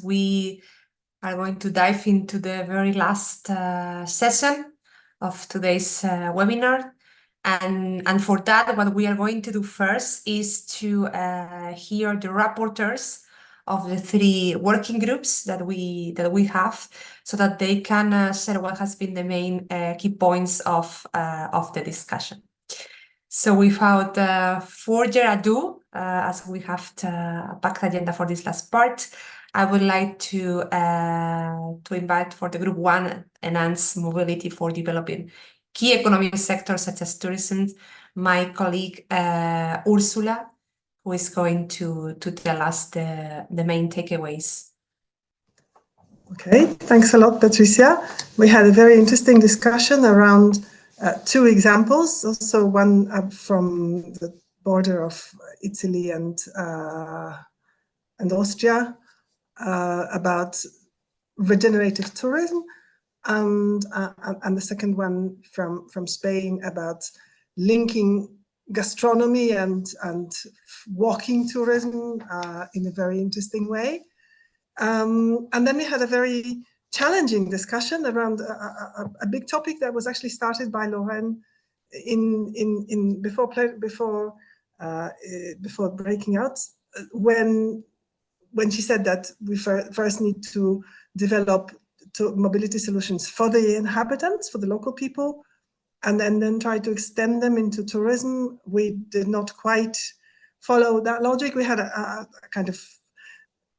we are going to dive into the very last session of today's webinar. And for that, what we are going to do first is to hear the rapporteurs of the 3 working groups that we have, so that they can share what has been the main key points of the discussion. So without further ado, as we have a packed agenda for this last part, I would like to invite for the group 1, enhance mobility for developing key economic sectors such as tourism, my colleague Urszula, who is going to tell us the main takeaways. Okay, thanks a lot, Patricia. We had a very interesting discussion around 2 examples, also one from the border of Italy and Austria, about regenerative tourism, and the second one from Spain about linking gastronomy and walking tourism in a very interesting way. And then we had a very challenging discussion around a big topic that was actually started by Doren before breaking out, when she said that we first need to develop mobility solutions for the inhabitants, for the local people, and then try to extend them into tourism. We did not quite follow that logic. We had a kind of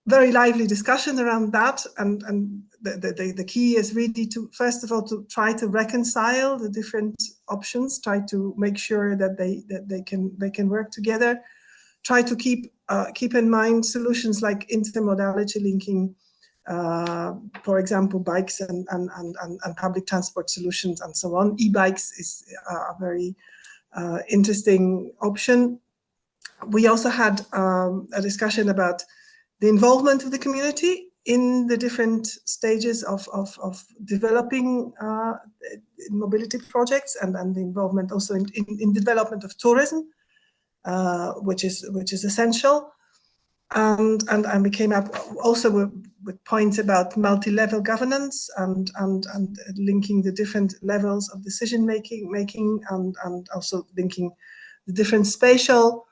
very lively discussion around that, and the key is really to, first of all, to try to reconcile the different options, try to make sure that they can work together, try to keep in mind solutions like intermodality linking, for example, bikes and public transport solutions and so on. E-bikes is a very interesting option. We also had a discussion about the involvement of the community in the different stages of developing mobility projects, and the involvement also in development of tourism, which is essential. And we came up also with points about multi-level governance and linking the different levels of decision making and also linking the different spatial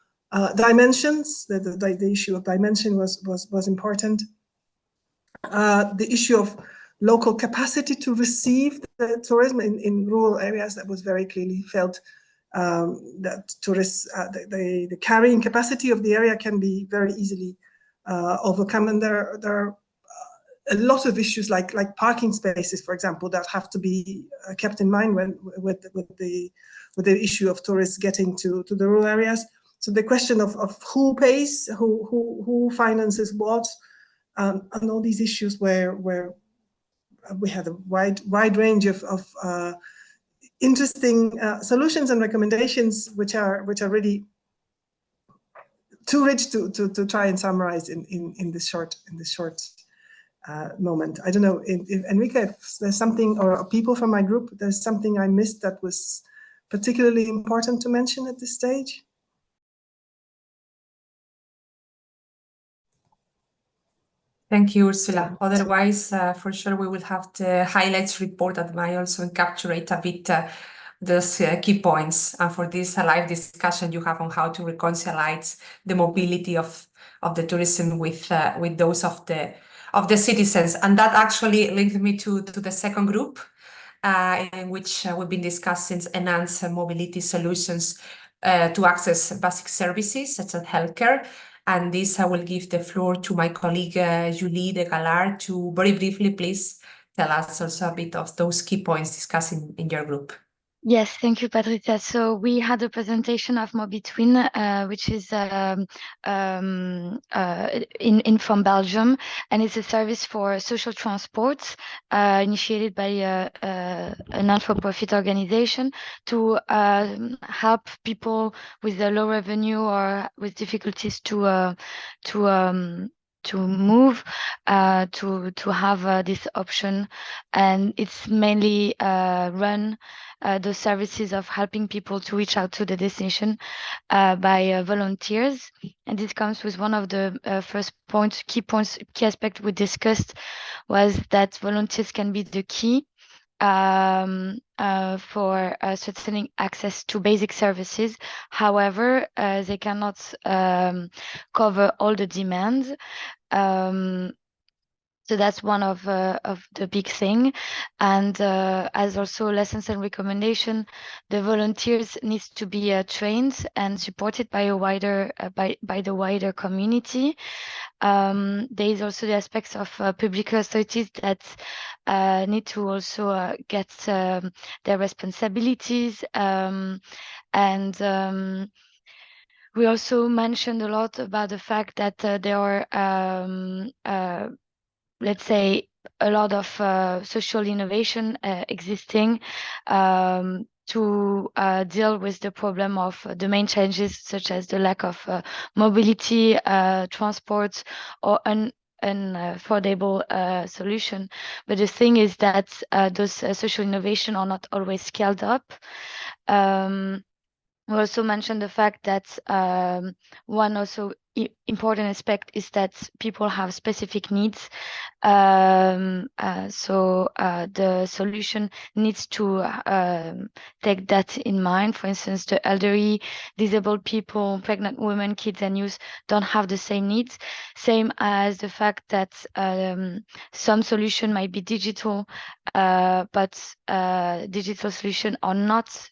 dimensions. The issue of dimension was important. The issue of local capacity to receive the tourism in rural areas, that was very clearly felt, that tourists, the carrying capacity of the area can be very easily overcome, and there are a lot of issues like parking spaces, for example, that have to be kept in mind with the issue of tourists getting to the rural areas. So the question of who pays, who finances what, and all these issues where we had a wide range of interesting solutions and recommendations, which are really too rich to try and summarize in this short moment. I don't know if Enrique, if there's something, or people from my group, there's something I missed that was particularly important to mention at this stage. Thank you, Urszula. Otherwise, for sure, we will have the highlights report that might also encapsulate a bit those key points. And for this live discussion you have on how to reconcile the mobility of the tourism with those of the citizens. And that actually linked me to the second group, in which we've been discussing enhanced mobility solutions to access basic services such as healthcare. And this I will give the floor to my colleague Julie de Galard to very briefly please tell us also a bit of those key points discussed in your group. Yes, thank you, Patricia. So we had a presentation of MobiTwin, which is from Belgium, and it's a service for social transport initiated by a non-for-profit organization to help people with a low revenue or with difficulties to move to have this option, and it's mainly run the services of helping people to reach out to the destination by volunteers. And this comes with one of the first key aspects we discussed, was that volunteers can be the key for sustaining access to basic services. However, they cannot cover all the demands. So that's one of the big thing. And as also lessons and recommendation, the volunteers needs to be trained and supported by a wider by the wider community. There is also the aspects of public authorities that need to also get their responsibilities. We also mentioned a lot about the fact that there are let's say, a lot of social innovation existing to deal with the problem of the main challenges, such as the lack of mobility, transport, or an affordable solution. But the thing is that those social innovation are not always scaled up. We also mentioned the fact that one also important aspect is that people have specific needs. So the solution needs to take that in mind. For instance, the elderly, disabled people, pregnant women, kids and youth don't have the same needs. Same as the fact that some solution might be digital, but digital solutions are not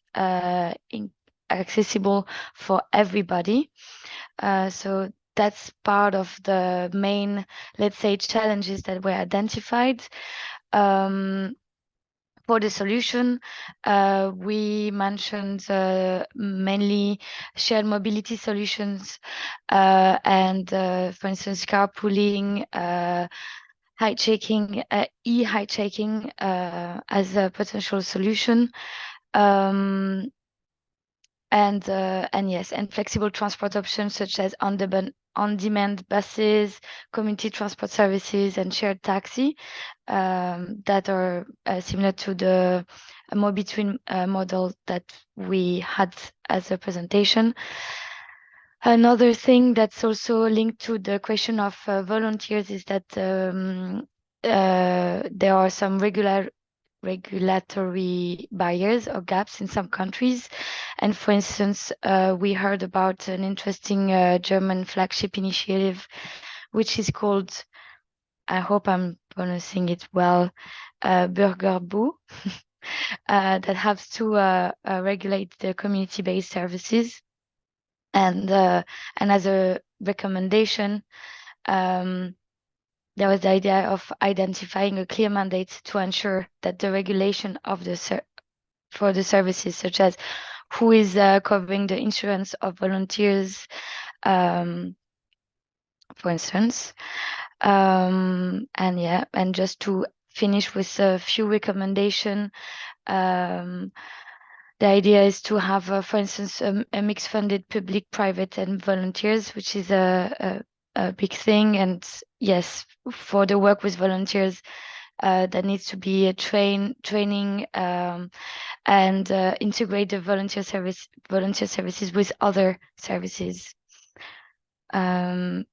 accessible for everybody. So that's part of the main, let's say, challenges that were identified. For the solution, we mentioned mainly shared mobility solutions and, for instance, carpooling, hitchhiking, e-hitchhiking as a potential solution. And yes, and flexible transport options such as on-demand buses, community transport services, and shared taxi that are similar to the Mobitwin model that we had as a presentation. Another thing that's also linked to the question of volunteers is that there are some regulatory barriers or gaps in some countries. And for instance, we heard about an interesting German flagship initiative, which is called, I hope I'm pronouncing it well, Bürgerbu, that has to regulate the community-based services. And as a recommendation, there was the idea of identifying a clear mandate to ensure that the regulation of for the services, such as who is covering the insurance of volunteers, for instance. And yeah, and just to finish with a few recommendations, the idea is to have, for instance, a mixed funded public, private, and volunteers, which is a big thing. And yes, for the work with volunteers, that needs to be a training and integrate the volunteer services with other services. And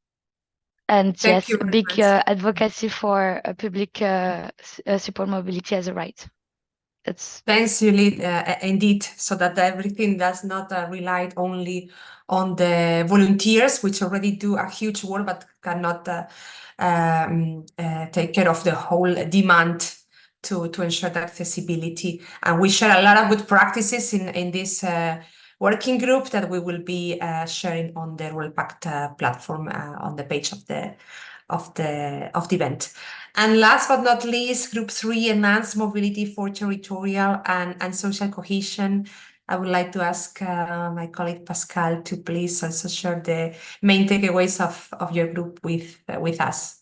Thank yes, you a very big much. advocacy for public support mobility as a right. Thanks, Julie, indeed, so that everything does not rely only on the volunteers, which already do a huge work, but cannot take care of the whole demand to ensure the accessibility. And we share a lot of good practices in this working group that we will be sharing on the Rural Pact platform on the page of the event. And last but not least, Group 3, Enhanced Mobility for Territorial and Social Cohesion. I would like to ask my colleague Pascale to please also share the main takeaways of your group with us.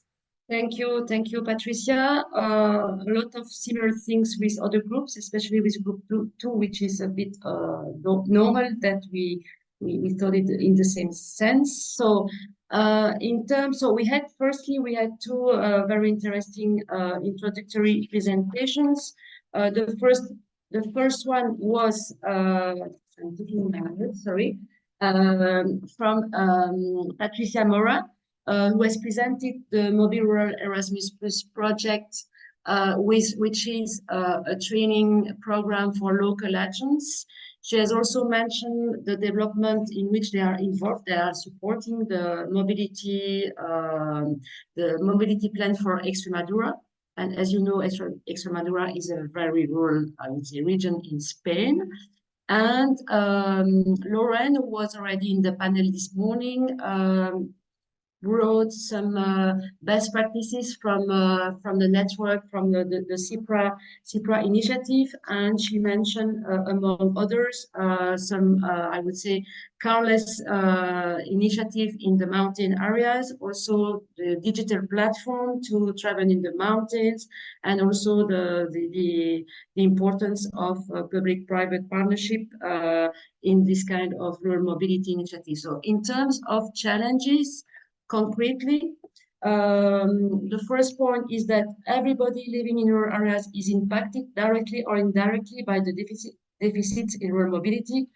Thank you, Patricia. A lot of similar things with other groups, especially with Group 2, which is a bit normal that we we thought it in the same sense. So in terms, so we had two very interesting introductory presentations. The first one was I'm taking my notes, sorry, from Patricia Mora, who has presented the Mobile Rural Erasmus Plus project, which is a training program for local agents. She has also mentioned the development in which they are involved. They are supporting the mobility plan for Extremadura. And as you know, Extremadura is a very rural, I would say, region in Spain. And Loren, who was already in the panel this morning, brought some best practices from the network, from the CIPRA initiative, and she mentioned, among others, some, I would say, Carla's initiative in the mountain areas, also the digital platform to travel in the mountains, and also the importance of public-private partnership in this kind of rural mobility initiative. So in terms of challenges, concretely, the first point is that everybody living in rural areas is impacted directly or indirectly by the deficits in rural mobility,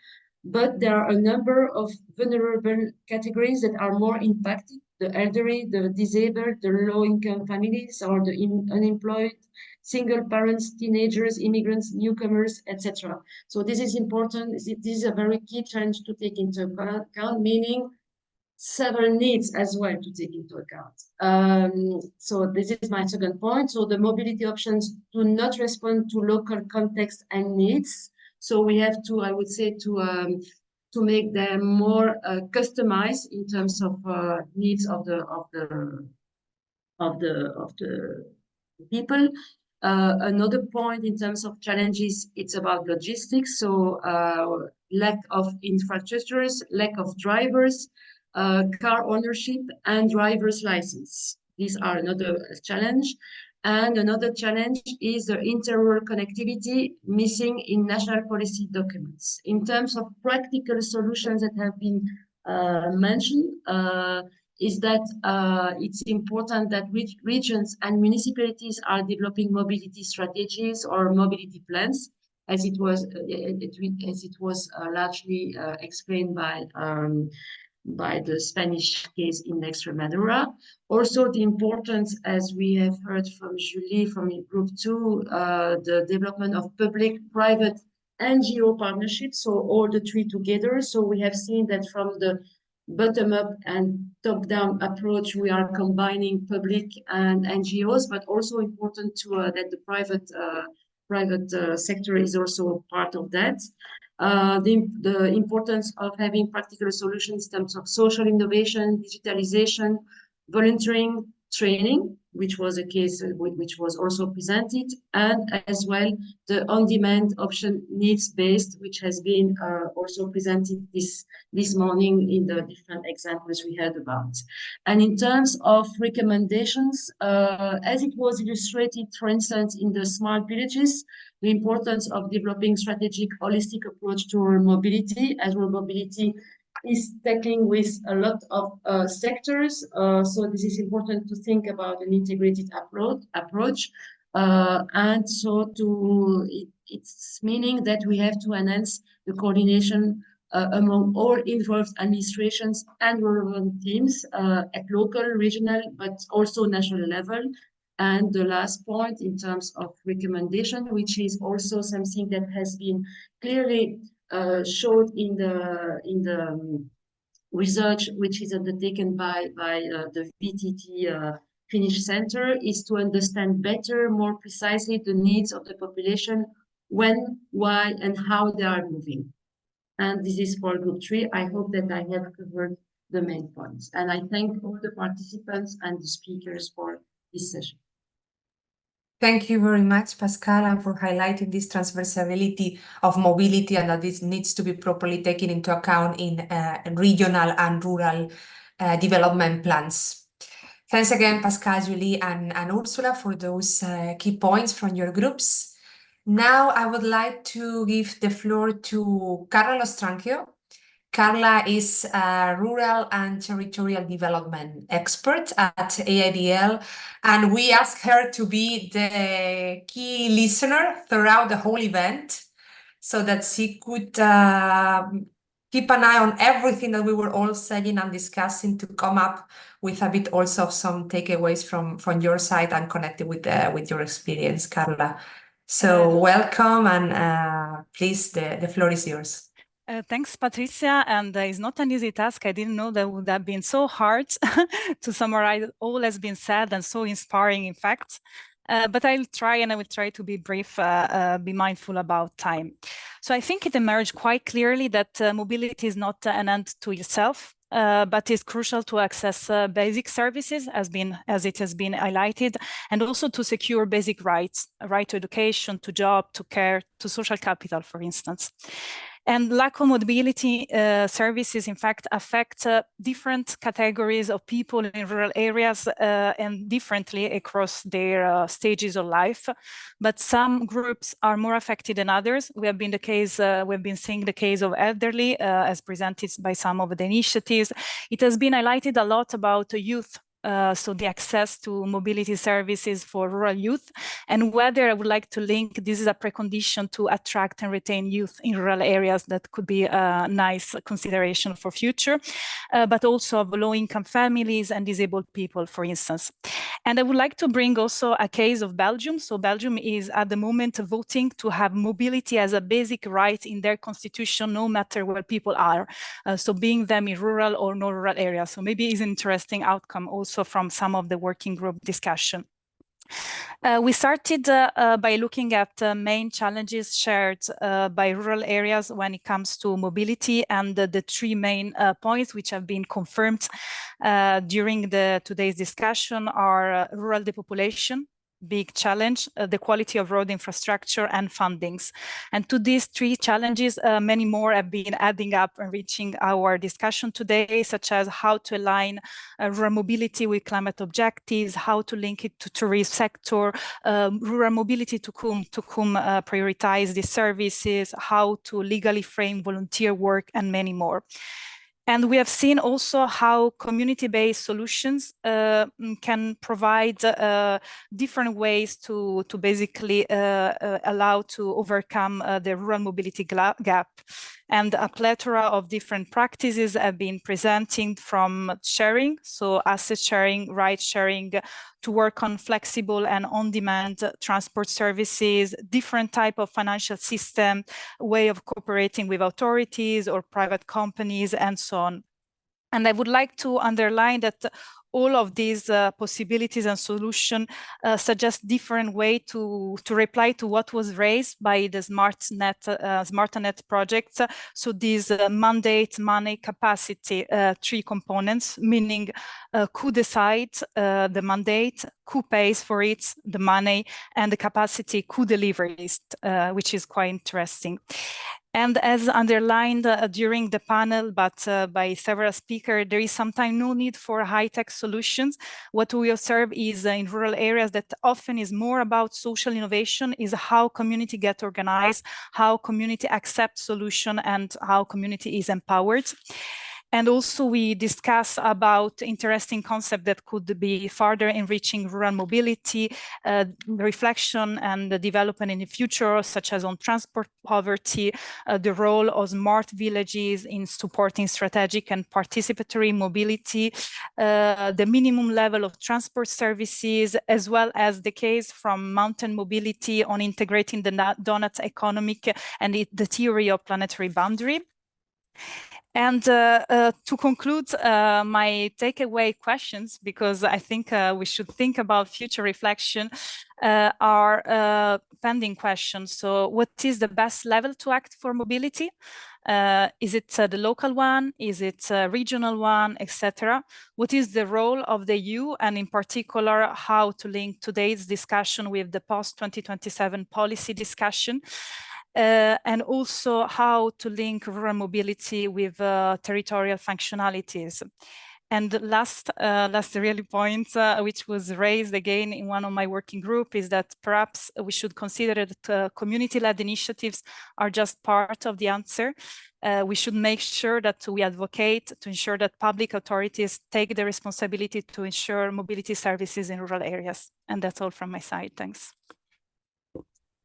but there are a number of vulnerable categories that are more impacted: the elderly, the disabled, the low-income families, or the unemployed, single parents, teenagers, immigrants, newcomers, etc. So this is important. This is a very key challenge to take into account, meaning several needs as well to take into account. So this is my second point. So the mobility options do not respond to local context and needs. So we have to, I would say, to make them more customized in terms of needs of the people. Another point in terms of challenges, it's about logistics. So lack of infrastructures, lack of drivers, car ownership, and driver's license. These are another challenge. And another challenge is the inter-rural connectivity missing in national policy documents. In terms of practical solutions that have been mentioned, is that it's important that regions and municipalities are developing mobility strategies or mobility plans, as it was largely explained by the Spanish case in Extremadura. Also, the importance, as we have heard from Julie from Group 2, the development of public-private NGO partnerships, so all the three together. So we have seen that from the bottom-up and top-down approach, we are combining public and NGOs, but also important to that the private sector is also part of that. The importance of having practical solutions in terms of social innovation, digitalization, volunteering, training, which was a case which was also presented, and as well the on-demand option needs-based, which has been also presented this morning in the different examples we heard about. And in terms of recommendations, as it was illustrated, for instance, in the smart villages, the importance of developing strategic holistic approach to rural mobility, as rural mobility is tackling with a lot of sectors. So this is important to think about an integrated approach. And so it's meaning that we have to enhance the coordination among all involved administrations and relevant teams at local, regional, but also national level. And the last point in terms of recommendation, which is also something that has been clearly showed in the research which is undertaken by the VTT Finnish Center, is to understand better, more precisely the needs of the population, when, why, and how they are moving. And this is for Group 3. I hope that I have covered the main points. And I thank all the participants and the speakers for this session. Thank you very much, Pascale, for highlighting this transversality of mobility and that this needs to be properly taken into account in regional and rural development plans. Thanks again, Pascale, Julie, and Urszula for those key points from your groups. Now I would like to give the floor to Carla Lostrangio. Carla is a rural and territorial development expert at AEIDL, and we asked her to be the key listener throughout the whole event so that she could keep an eye on everything that we were all saying and discussing to come up with a bit also of some takeaways from your side and connected with your experience, Carla. So welcome, and please, the floor is yours. Thanks, Patricia. And it's not an easy task. I didn't know that would have been so hard to summarize all has been said and so inspiring, in fact. But I'll try, and I will try to be brief, be mindful about time. So I think it emerged quite clearly that mobility is not an end to itself, but is crucial to access basic services, as it has been highlighted, and also to secure basic rights, a right to education, to job, to care, to social capital, for instance. And lack of mobility services, in fact, affect different categories of people in rural areas and differently across their stages of life. But some groups are more affected than others. We've been seeing the case of elderly, as presented by some of the initiatives. It has been highlighted a lot about youth. So the access to mobility services for rural youth, and whether I would like to link this is a precondition to attract and retain youth in rural areas. That could be a nice consideration for future, but also of low-income families and disabled people, for instance. And I would like to bring also a case of Belgium. So Belgium is at the moment voting to have mobility as a basic right in their constitution, no matter where people are. So being them in rural or non-rural areas. So maybe it's an interesting outcome also from some of the working group discussion. We started by looking at main challenges shared by rural areas when it comes to mobility, and the three main points which have been confirmed during today's discussion are rural depopulation, big challenge, the quality of road infrastructure and fundings. And to these three challenges, many more have been adding up and reaching our discussion today, such as how to align rural mobility with climate objectives, how to link it to tourism sector, rural mobility to whom prioritize these services, how to legally frame volunteer work, and many more. And we have seen also how community-based solutions can provide different ways to basically allow to overcome the rural mobility gap. And a plethora of different practices have been presenting, from sharing, so asset sharing, ride sharing, to work on flexible and on-demand transport services, different type of financial system, way of cooperating with authorities or private companies, and so on. And I would like to underline that all of these possibilities and solutions suggest different way to reply to what was raised by the SmartNet projects. So these mandate, money, capacity, three components, meaning who decides the mandate, who pays for it, the money, and the capacity, who delivers it, which is quite interesting. And as underlined during the panel, but by several speakers, there is sometimes no need for high-tech solutions. What we observe is in rural areas that often is more about social innovation, is how community get organized, how community accept solution, and how community is empowered. And also we discuss about interesting concept that could be further enriching rural mobility, reflection and the development in the future, such as on transport poverty, the role of smart villages in supporting strategic and participatory mobility, the minimum level of transport services, as well as the case from mountain mobility on integrating the donut economic and the theory of planetary boundary. And to conclude my takeaway questions, because I think we should think about future reflection, are pending questions. So what is the best level to act for mobility? Is it the local one? Is it a regional one, etc.? What is the role of the EU, and in particular, how to link today's discussion with the post-2027 policy discussion? And also how to link rural mobility with territorial functionalities. And the last really point, which was raised again in one of my working group, is that perhaps we should consider that community-led initiatives are just part of the answer. We should make sure that we advocate to ensure that public authorities take the responsibility to ensure mobility services in rural areas. And that's all from my side. Thanks.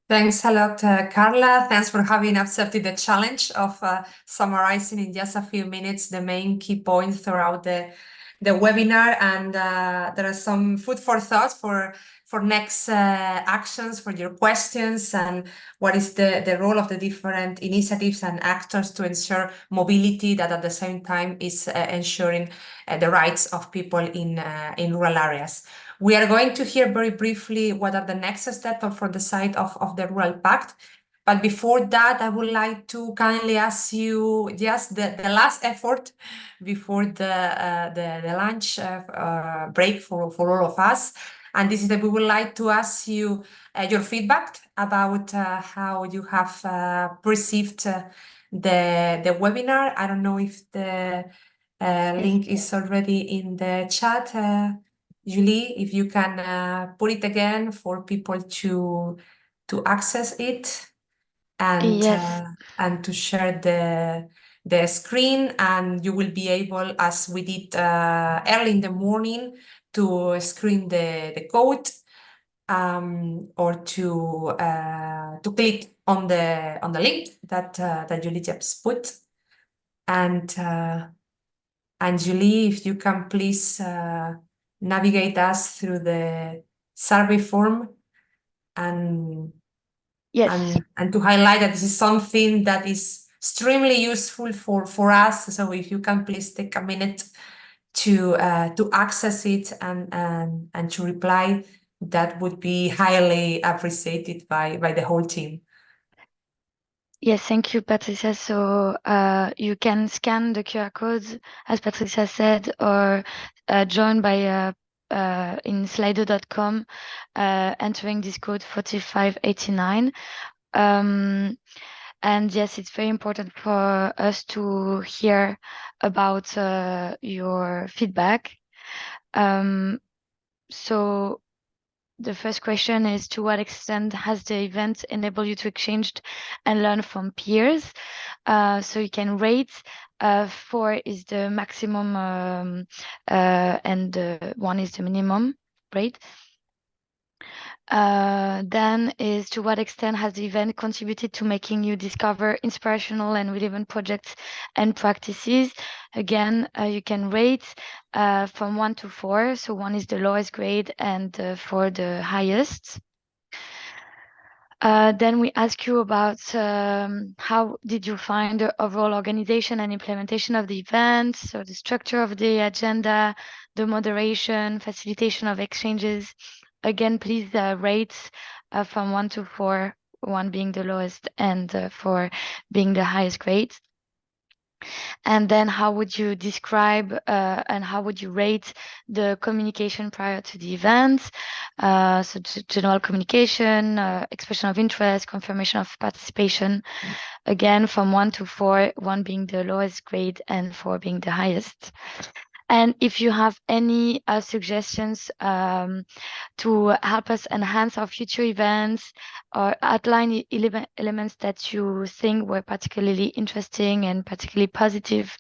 Thanks a lot, Carla. Thanks for having accepted the challenge of summarizing in just a few minutes the main key points throughout the webinar. And there are some food for thought for next actions, for your questions, and what is the role of the different initiatives and actors to ensure mobility that at the same time is ensuring the rights of people in rural areas. We are going to hear very briefly what are the next steps from the side of the Rural Pact. But before that, I would like to kindly ask you just the last effort before the lunch break for all of us. And this is that we would like to ask you your feedback about how you have perceived the webinar. I don't know if the link is already in the chat. Julie, if you can put it again for people to access it and Yes. and to share the screen, and you will be able, as we did early in the morning, to screen the code or to click on the link that Julie just put. And Julie, if you can please navigate us through the survey form and Yes. and to highlight that this is something that is extremely useful for us. So if you can please take a minute to access it and to reply, that would be highly appreciated by the whole team. Yes, thank you, Patricia. So you can scan the QR codes, as Patricia said, or join by in slido.com, entering this code 4589. And yes, it's very important for us to hear about your feedback. So the first question is, to what extent has the event enabled you to exchange and learn from peers? So you can rate. 4 is the maximum and 1 is the minimum rate. Then is, to what extent has the event contributed to making you discover inspirational and relevant projects and practices? Again, you can rate from 1 to 4. So 1 is the lowest grade and 4 the highest. Then we ask you about how did you find the overall organization and implementation of the event, so the structure of the agenda, the moderation, facilitation of exchanges. Again, please rate from 1 to 4, 1 being the lowest and 4 being the highest grade. And then how would you describe and how would you rate the communication prior to the event? So general communication, expression of interest, confirmation of participation. Again, from 1 to 4, 1 being the lowest grade and 4 being the highest. And if you have any suggestions to help us enhance our future events or outline elements that you think were particularly interesting and particularly positive,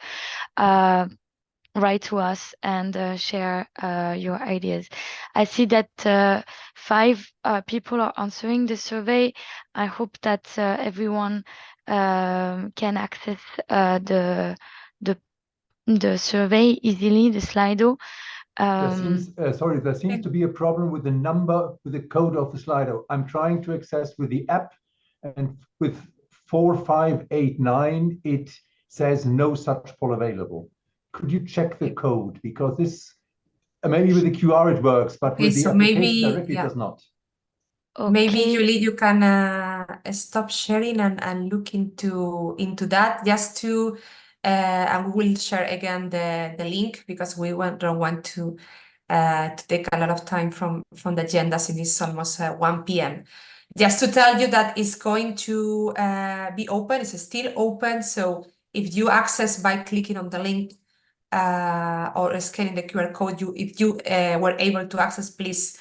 write to us and share your ideas. I see that 5 people are answering the survey. I hope that everyone can access the survey easily, the Slido. There seems to be a problem with the code of the Slido. I'm trying to access with the app, and with 4589, it says no such poll available. Could you check the code? Because this, maybe with the QR it works, but with the application directly it does not. Okay. Maybe, Julie, you can stop sharing and look into that, just to and we will share again the link, because we don't want to take a lot of time from the agenda, since it's almost 1 p.m. Just to tell you that it's going to be open, it's still open. So if you access by clicking on the link or scanning the QR code, if you were able to access, please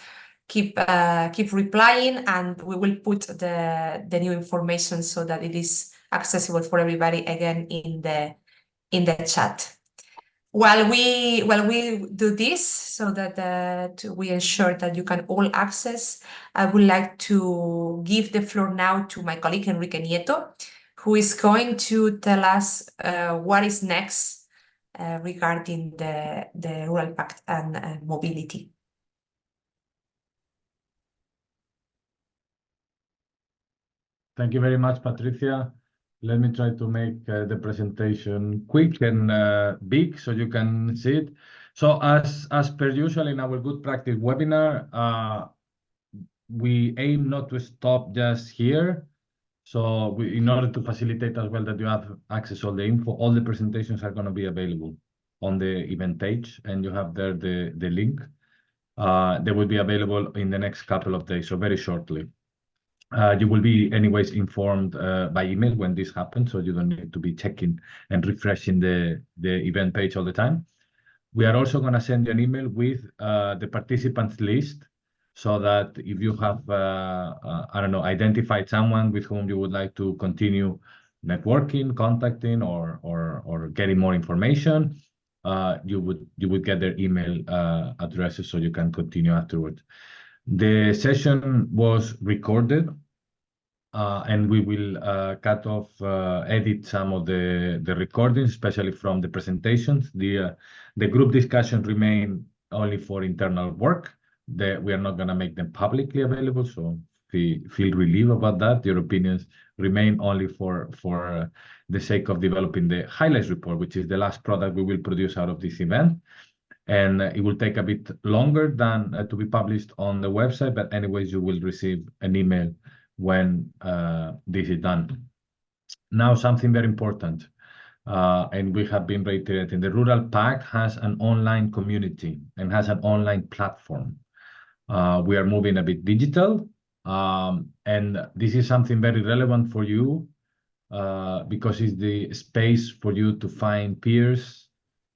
keep replying, and we will put the new information so that it is accessible for everybody again in the chat. While we do this, so that we ensure that you can all access, I would like to give the floor now to my colleague Enrique Nieto, who is going to tell us what is next regarding the Rural Pact and mobility. Thank you very much, Patricia. Let me try to make the presentation quick and big so you can see it. So as per usual in our good practice webinar, we aim not to stop just here. So in order to facilitate as well that you have access to all the info, all the presentations are going to be available on the event page, and you have there the link. They will be available in the next couple of days, so very shortly. You will be anyways informed by email when this happens, so you don't need to be checking and refreshing the event page all the time. We are also going to send you an email with the participants list, so that if you have, I don't know, identified someone with whom you would like to continue networking, contacting, or getting more information, you would get their email addresses so you can continue afterwards. The session was recorded, and we will cut off, edit some of the recordings, especially from the presentations. The group discussion remain only for internal work. We are not going to make them publicly available, so feel relieved about that. Your opinions remain only for the sake of developing the highlights report, which is the last product we will produce out of this event. And it will take a bit longer than to be published on the website, but anyways, you will receive an email when this is done. Now, something very important, and we have been reiterating, the Rural Pact has an online community and has an online platform. We are moving a bit digital, and this is something very relevant for you because it's the space for you to find peers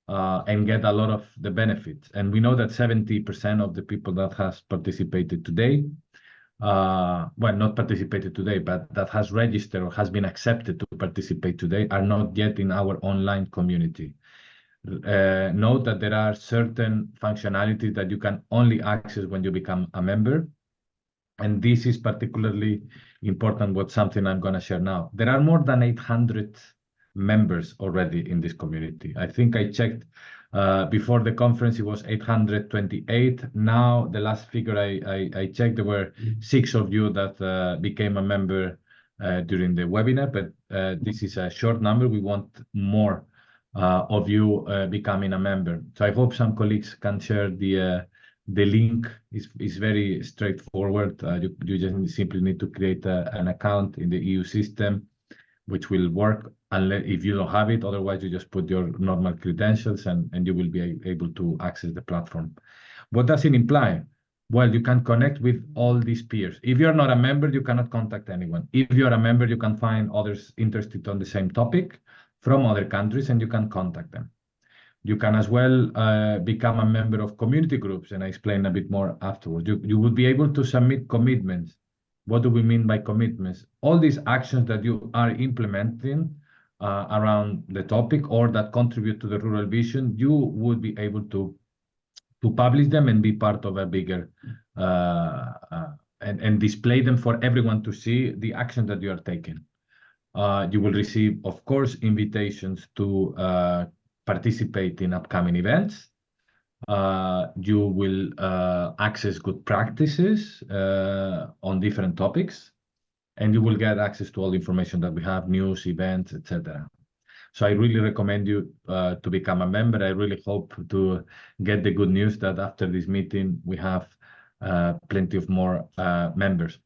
and get a lot of the benefits. And we know that 70% of the people that has participated today, well, not participated today, but that has registered or has been accepted to participate today, are not yet in our online community. Note that there are certain functionalities that you can only access when you become a member. And this is particularly important, with something I'm going to share now. There are more than 800 members already in this community. I think I checked before the conference, it was 828. Now, the last figure I checked, there were 6 of you that became a member during the webinar, but this is a short number. We want more of you becoming a member. So I hope some colleagues can share the link. Is very straightforward. You just simply need to create an account in the EU system, which will work unless if you don't have it. Otherwise, you just put your normal credentials and you will be able to access the platform. What does it imply? Well, you can connect with all these peers. If you're not a member, you cannot contact anyone. If you're a member, you can find others interested on the same topic from other countries, and you can contact them. You can as well become a member of community groups, and I explain a bit more afterwards. You would be able to submit commitments. What do we mean by commitments? All these actions that you are implementing around the topic or that contribute to the rural vision, you would be able to publish them and be part of a bigger and display them for everyone to see the action that you are taking. You will receive, of course, invitations to participate in upcoming events. You will access good practices on different topics, and you will get access to all the information that we have, news, events, etc. So I really recommend you to become a member. I really hope to get the good news that after this meeting, we have plenty of more members.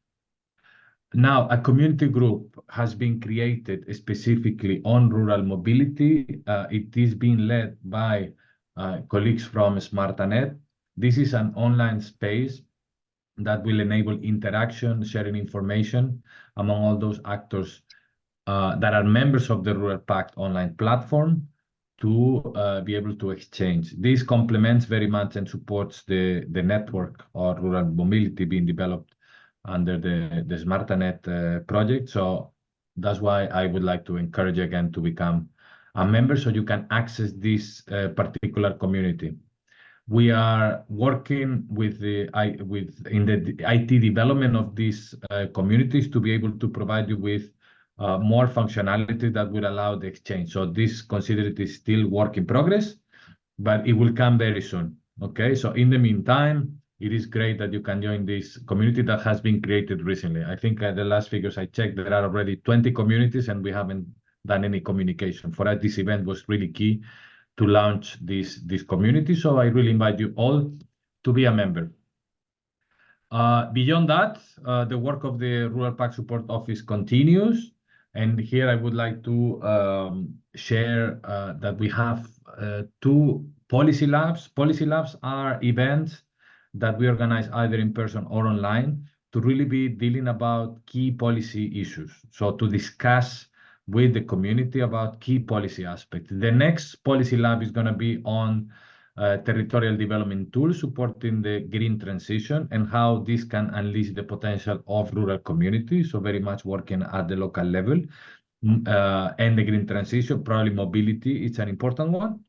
Now, a community group has been created specifically on rural mobility. It is being led by colleagues from SmartaNet. This is an online space that will enable interaction, sharing information among all those actors that are members of the Rural Pact online platform to be able to exchange. This complements very much and supports the network or rural mobility being developed under the SmartaNet project. So that's why I would like to encourage you again to become a member so you can access this particular community. We are working with in the IT development of these communities to be able to provide you with more functionality that would allow the exchange. So this, consider it is still work in progress, but it will come very soon. Okay, so in the meantime, it is great that you can join this community that has been created recently. I think the last figures I checked, there are already 20 communities and we haven't done any communication. For us, this event was really key to launch this community. So I really invite you all to be a member. Beyond that, the work of the Rural Pact Support Office continues. And here I would like to share that we have 2 policy labs. Policy labs are events that we organize either in person or online to really be dealing about key policy issues. So to discuss with the community about key policy aspects. The next policy lab is going to be on territorial development tools supporting the green transition and how this can unleash the potential of rural communities. So very much working at the local level. And the green transition, probably mobility, it's an important one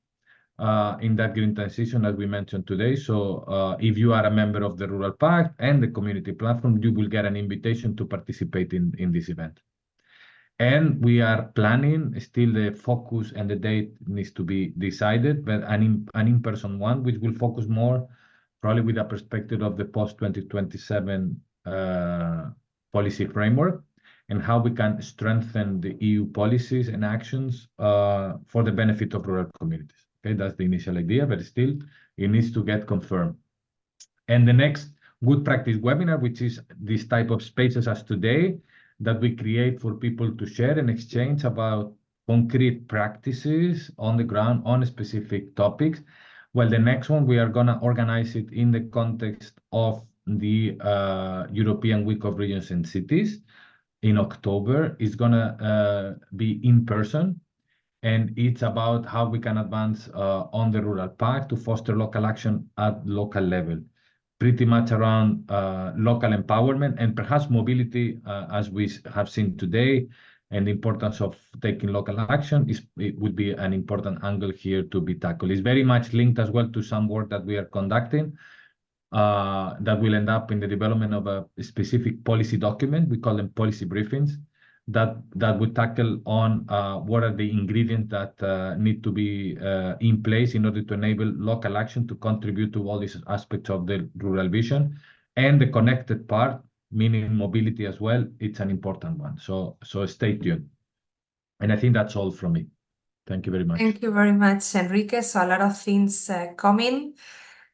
in that green transition as we mentioned today. So if you are a member of the Rural Pact and the community platform, you will get an invitation to participate in this event. And we are planning, still the focus and the date needs to be decided, but an in-person one, which will focus more probably with a perspective of the post-2027 policy framework and how we can strengthen the EU policies and actions for the benefit of rural communities. Okay, that's the initial idea, but still it needs to get confirmed. And the next good practice webinar, which is this type of spaces as today, that we create for people to share and exchange about concrete practices on the ground on specific topics. Well, the next one, we are going to organize it in the context of the European Week of Regions and Cities in October. It's going to be in person, and it's about how we can advance on the Rural Pact to foster local action at local level. Pretty much around local empowerment and perhaps mobility, as we have seen today, and the importance of taking local action it would be an important angle here to be tackled. It's very much linked as well to some work that we are conducting that will end up in the development of a specific policy document. We call them policy briefings that would tackle on what are the ingredients that need to be in place in order to enable local action to contribute to all these aspects of the rural vision. And the connected part, meaning mobility as well, it's an important one. So stay tuned. And I think that's all from me. Thank you very much. Thank you very much, Enrique. So a lot of things coming.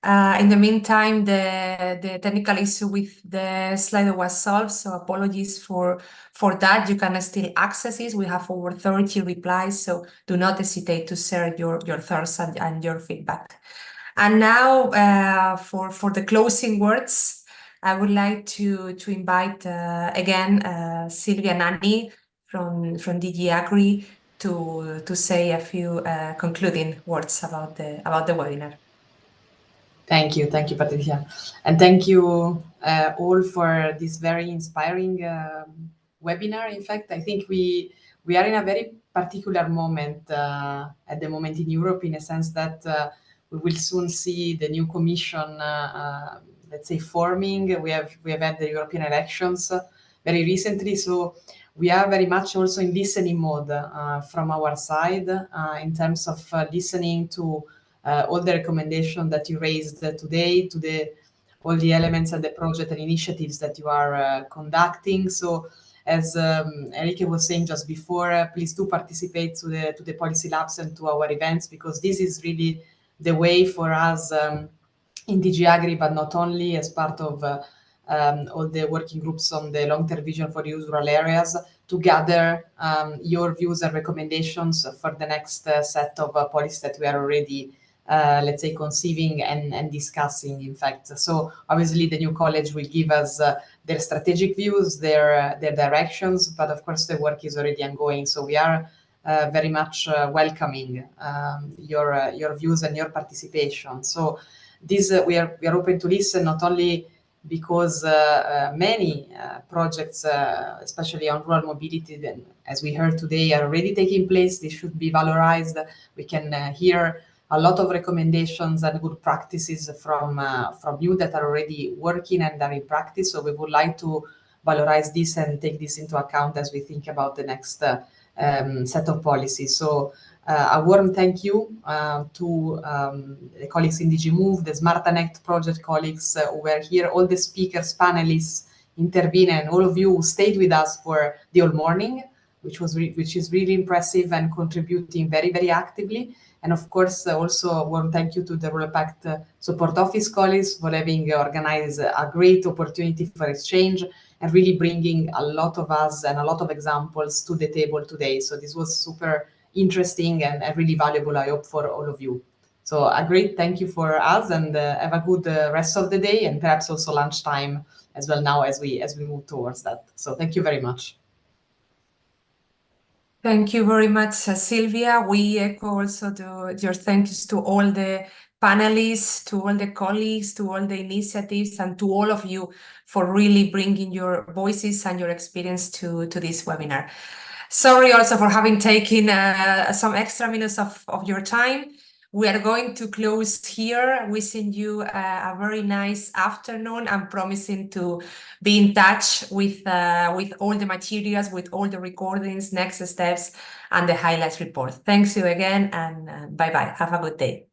In the meantime, the technical issue with the Slido was solved, so apologies for that. You can still access it. We have over 30 replies, so do not hesitate to share your thoughts and your feedback. And now for the closing words, I would like to invite again Silvia and Nanni from DG AGRI to say a few concluding words about the webinar. Thank you, Patricia. And thank you all for this very inspiring webinar. In fact, I think we are in a very particular moment at the moment in Europe, in a sense that we will soon see the new commission, let's say, forming. We have had the European elections very recently, so we are very much also in listening mode from our side in terms of listening to all the recommendations that you raised today, to all the elements and the project and initiatives that you are conducting. So as Enrique was saying just before, please do participate to the policy labs and to our events, because this is really the way for us in DG AGRI, but not only, as part of all the working groups on the long-term vision for youth rural areas, to gather your views and recommendations for the next set of policies that we are already let's say, conceiving and discussing, in fact. So obviously the new college will give us their strategic views, their directions, but of course the work is already ongoing. So we are very much welcoming your views and your participation. So this we are open to listen, not only because many projects, especially on rural mobility, then, as we heard today, are already taking place. They should be valorized. We can hear a lot of recommendations and good practices from you that are already working and are in practice. So we would like to valorize this and take this into account as we think about the next set of policies. So a warm thank you to the colleagues in DG Move, the SmartAnect project colleagues who were here, all the speakers, panelists, intervene, and all of you who stayed with us for the whole morning, which is really impressive and contributing very, very actively. And of course, also a warm thank you to the Rural Pact Support Office colleagues for having organized a great opportunity for exchange and really bringing a lot of us and a lot of examples to the table today. So this was super interesting and really valuable, I hope, for all of you. So a great thank you for us, and have a good rest of the day, and perhaps also lunchtime as well now as we move towards that. So thank you very much. Thank you very much, Silvia. We echo also your thanks to all the panelists, to all the colleagues, to all the initiatives, and to all of you for really bringing your voices and your experience to this webinar. Sorry also for having taken some extra minutes of your time. We are going to close here, wishing you a very nice afternoon and promising to be in touch with all the materials, with all the recordings, next steps, and the highlights report. Thanks you again, and bye-bye. Have a good day.